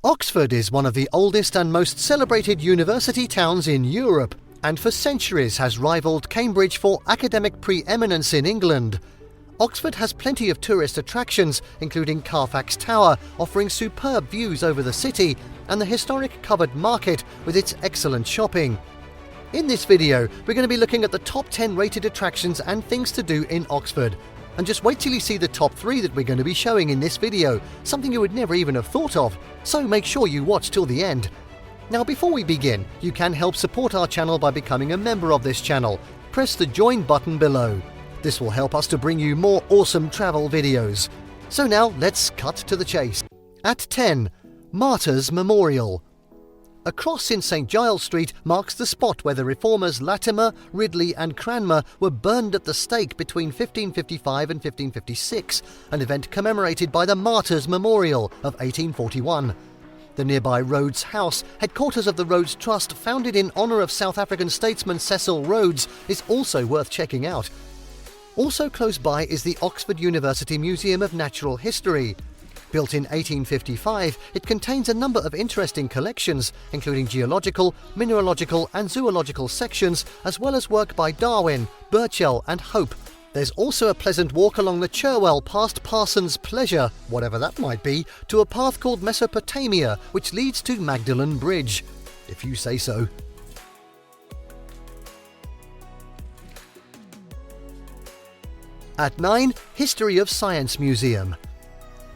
Oxford is one of the oldest and most celebrated university towns in Europe, and for centuries has rivaled Cambridge for academic preeminence in England. Oxford has plenty of tourist attractions, including Carfax Tower, offering superb views over the city, and the historic covered market with its excellent shopping. In this video, we're going to be looking at the top 10 rated attractions and things to do in Oxford. And just wait till you see the top 3 that we're going to be showing in this video, something you would never even have thought of, so make sure you watch till the end. Now before we begin, you can help support our channel by becoming a member of this channel. Press the join button below. This will help us to bring you more awesome travel videos. So now let's cut to the chase. At 10. Martyrs Memorial. A cross in St Giles Street marks the spot where the reformers Latimer, Ridley and Cranmer were burned at the stake between 1555 and 1556, an event commemorated by the Martyrs Memorial of 1841. The nearby Rhodes House, headquarters of the Rhodes Trust, founded in honour of South African statesman Cecil Rhodes, is also worth checking out. Also close by is the Oxford University Museum of Natural History. Built in 1855, it contains a number of interesting collections, including geological, mineralogical and zoological sections, as well as work by Darwin, Burchell and Hope. There's also a pleasant walk along the Cherwell past Parson's Pleasure, whatever that might be, to a path called Mesopotamia, which leads to Magdalen Bridge, if you say so. At 9. History of Science Museum.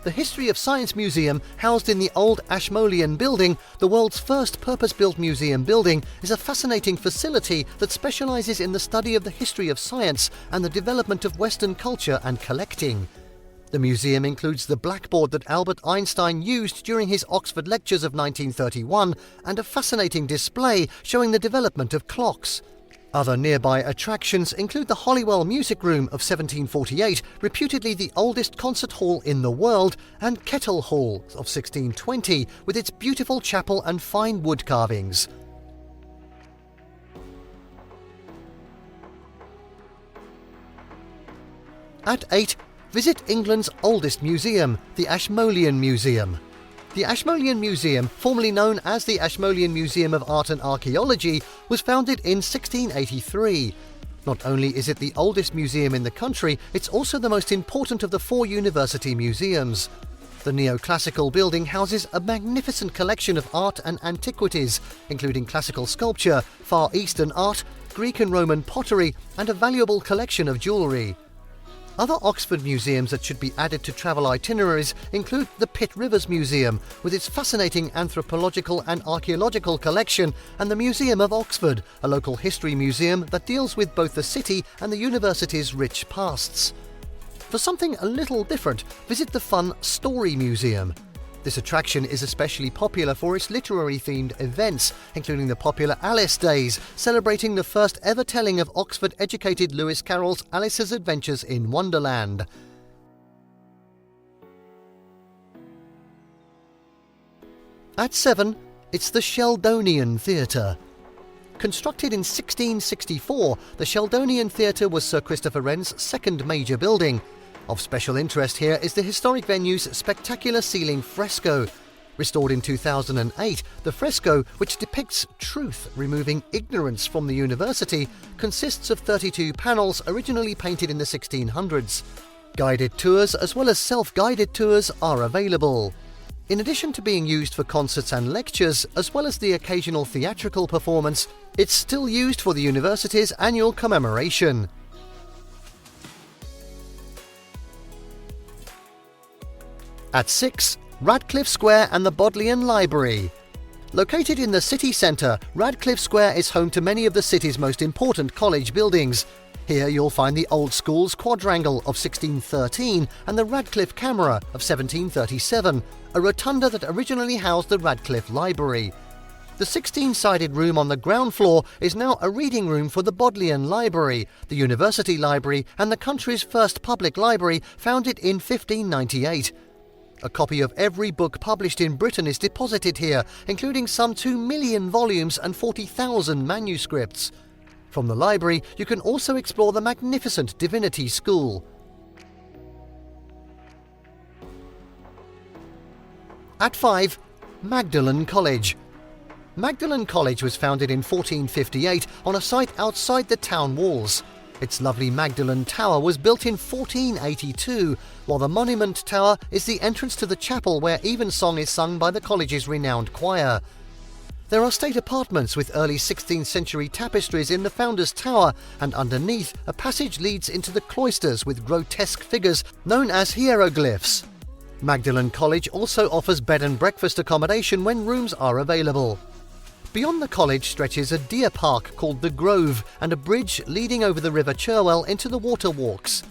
The History of Science Museum, housed in the old Ashmolean building, the world's first purpose-built museum building, is a fascinating facility that specialises in the study of the history of science and the development of Western culture and collecting. The museum includes the blackboard that Albert Einstein used during his Oxford lectures of 1931 and a fascinating display showing the development of clocks. Other nearby attractions include the Holywell Music Room of 1748, reputedly the oldest concert hall in the world, and Kettle Hall of 1620, with its beautiful chapel and fine wood carvings. At 8. Visit England's oldest museum, the Ashmolean Museum. The Ashmolean Museum, formerly known as the Ashmolean Museum of Art and Archaeology, was founded in 1683. Not only is it the oldest museum in the country, it's also the most important of the 4 university museums. The neoclassical building houses a magnificent collection of art and antiquities, including classical sculpture, Far Eastern art, Greek and Roman pottery, and a valuable collection of jewellery. Other Oxford museums that should be added to travel itineraries include the Pitt Rivers Museum, with its fascinating anthropological and archaeological collection, and the Museum of Oxford, a local history museum that deals with both the city and the university's rich pasts. For something a little different, visit the fun Story Museum. This attraction is especially popular for its literary-themed events, including the popular Alice Days, celebrating the first ever telling of Oxford-educated Lewis Carroll's Alice's Adventures in Wonderland. At 7, it's the Sheldonian Theatre. Constructed in 1664, the Sheldonian Theatre was Sir Christopher Wren's second major building. Of special interest here is the historic venue's spectacular ceiling fresco. Restored in 2008, the fresco, which depicts truth removing ignorance from the university, consists of 32 panels originally painted in the 1600s. Guided tours as well as self-guided tours are available. In addition to being used for concerts and lectures, as well as the occasional theatrical performance, it's still used for the university's annual commemoration. At 6. Radcliffe Square and the Bodleian Library. Located in the city centre, Radcliffe Square is home to many of the city's most important college buildings. Here you'll find the Old School's Quadrangle of 1613 and the Radcliffe Camera of 1737, a rotunda that originally housed the Radcliffe Library. The 16-sided room on the ground floor is now a reading room for the Bodleian Library, the University Library and the country's first public library, founded in 1598. A copy of every book published in Britain is deposited here, including some 2 million volumes and 40,000 manuscripts. From the library, you can also explore the magnificent Divinity School. At 5. Magdalen College. Magdalen College was founded in 1458 on a site outside the town walls. Its lovely Magdalen Tower was built in 1482, while the Monument Tower is the entrance to the chapel where evensong is sung by the college's renowned choir. There are state apartments with early 16th century tapestries in the Founder's Tower, and underneath a passage leads into the cloisters with grotesque figures known as hieroglyphs. Magdalen College also offers bed and breakfast accommodation when rooms are available. Beyond the college stretches a deer park called the Grove and a bridge leading over the River Cherwell into the water walks.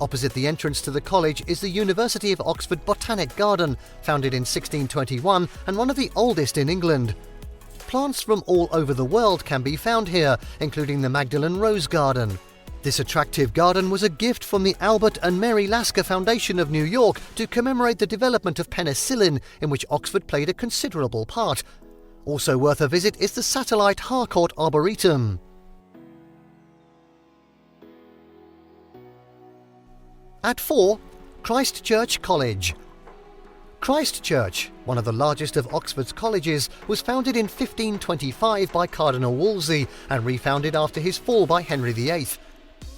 Opposite the entrance to the college is the University of Oxford Botanic Garden, founded in 1621 and one of the oldest in England. Plants from all over the world can be found here, including the Magdalen Rose Garden. This attractive garden was a gift from the Albert and Mary Lasker Foundation of New York to commemorate the development of penicillin, in which Oxford played a considerable part. Also worth a visit is the satellite Harcourt Arboretum. At 4, Christ Church College. Christ Church, one of the largest of Oxford's colleges, was founded in 1525 by Cardinal Wolsey and refounded after his fall by Henry VIII.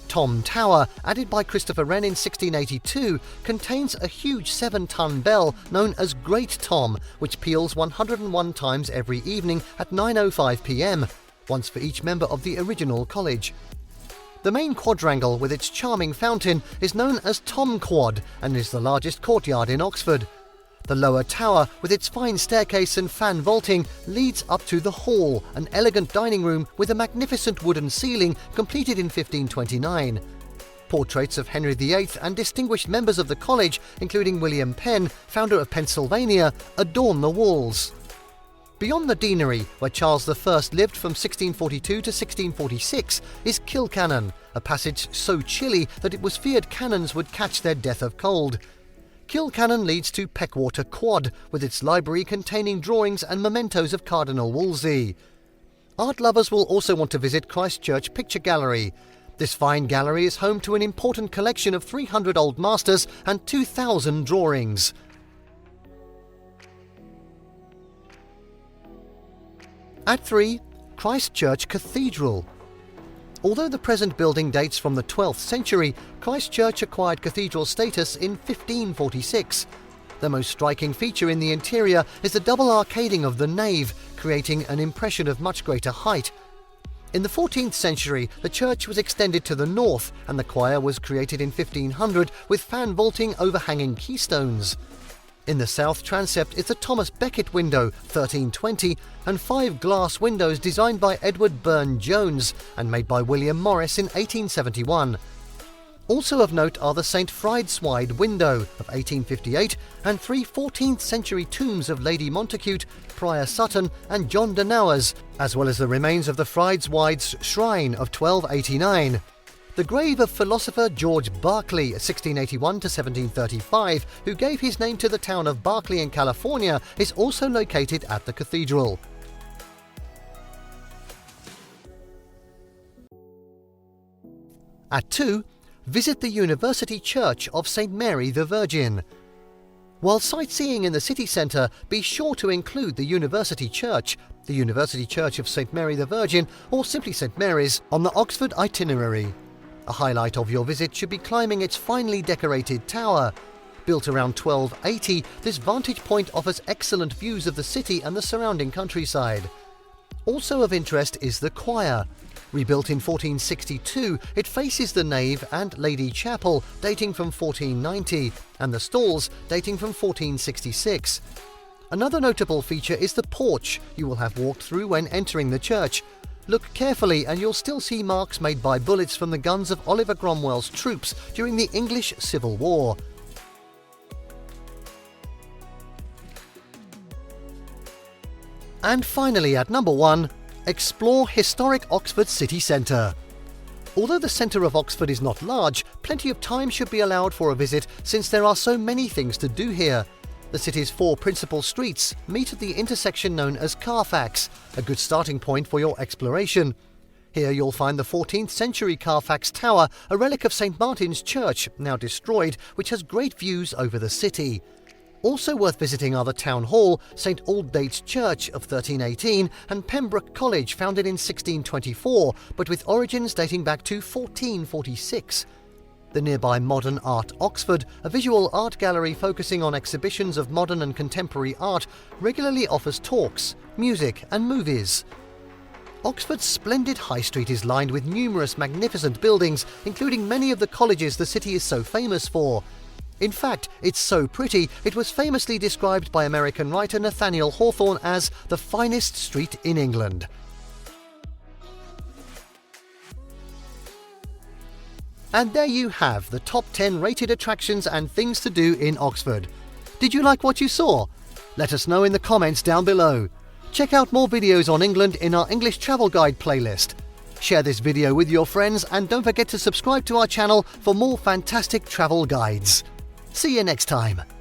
Tom Tower, added by Christopher Wren in 1682, contains a huge 7-ton bell known as Great Tom, which peals 101 times every evening at 9:05 p.m, once for each member of the original college. The main quadrangle with its charming fountain is known as Tom Quad and is the largest courtyard in Oxford. The lower tower, with its fine staircase and fan vaulting, leads up to the hall, an elegant dining room with a magnificent wooden ceiling completed in 1529. Portraits of Henry VIII and distinguished members of the college, including William Penn, founder of Pennsylvania, adorn the walls. Beyond the deanery, where Charles I lived from 1642 to 1646, is Kilcannon, a passage so chilly that it was feared cannons would catch their death of cold. Kilcannon leads to Peckwater Quad, with its library containing drawings and mementos of Cardinal Wolsey. Art lovers will also want to visit Christ Church Picture Gallery. This fine gallery is home to an important collection of 300 old masters and 2,000 drawings. At 3, Christ Church Cathedral. Although the present building dates from the 12th century, Christ Church acquired cathedral status in 1546. The most striking feature in the interior is the double arcading of the nave, creating an impression of much greater height. In the 14th century, the church was extended to the north, and the choir was created in 1500 with fan vaulting overhanging keystones. In the south transept is the Thomas Becket window, 1320, and 5 glass windows designed by Edward Burne-Jones and made by William Morris in 1871. Also of note are the St. Friedeswide window of 1858 and 3 14th century tombs of Lady Montacute, Prior Sutton and John de Nauers, as well as the remains of the Friedeswide's shrine of 1289. The grave of philosopher George Berkeley, 1681 to 1735, who gave his name to the town of Berkeley in California, is also located at the cathedral. At 2, visit the University Church of St. Mary the Virgin. While sightseeing in the city centre, be sure to include the University Church of St. Mary the Virgin, or simply St. Mary's, on the Oxford itinerary. A highlight of your visit should be climbing its finely decorated tower. Built around 1280, this vantage point offers excellent views of the city and the surrounding countryside. Also of interest is the choir. Rebuilt in 1462, it faces the nave and Lady Chapel, dating from 1490, and the stalls, dating from 1466. Another notable feature is the porch you will have walked through when entering the church. Look carefully and you'll still see marks made by bullets from the guns of Oliver Cromwell's troops during the English Civil War. And finally, at number 1, explore historic Oxford city centre. Although the centre of Oxford is not large, plenty of time should be allowed for a visit since there are so many things to do here. The city's 4 principal streets meet at the intersection known as Carfax, a good starting point for your exploration. Here you'll find the 14th century Carfax Tower, a relic of St. Martin's Church, now destroyed, which has great views over the city. Also worth visiting are the Town Hall, St Aldate's Church of 1318 and Pembroke College, founded in 1624, but with origins dating back to 1446. The nearby Modern Art Oxford, a visual art gallery focusing on exhibitions of modern and contemporary art, regularly offers talks, music and movies. Oxford's splendid high street is lined with numerous magnificent buildings, including many of the colleges the city is so famous for. In fact, it's so pretty, it was famously described by American writer Nathaniel Hawthorne as the finest street in England. And there you have the top 10 rated attractions and things to do in Oxford. Did you like what you saw? Let us know in the comments down below. Check out more videos on England in our English Travel Guide playlist. Share this video with your friends and don't forget to subscribe to our channel for more fantastic travel guides. See you next time.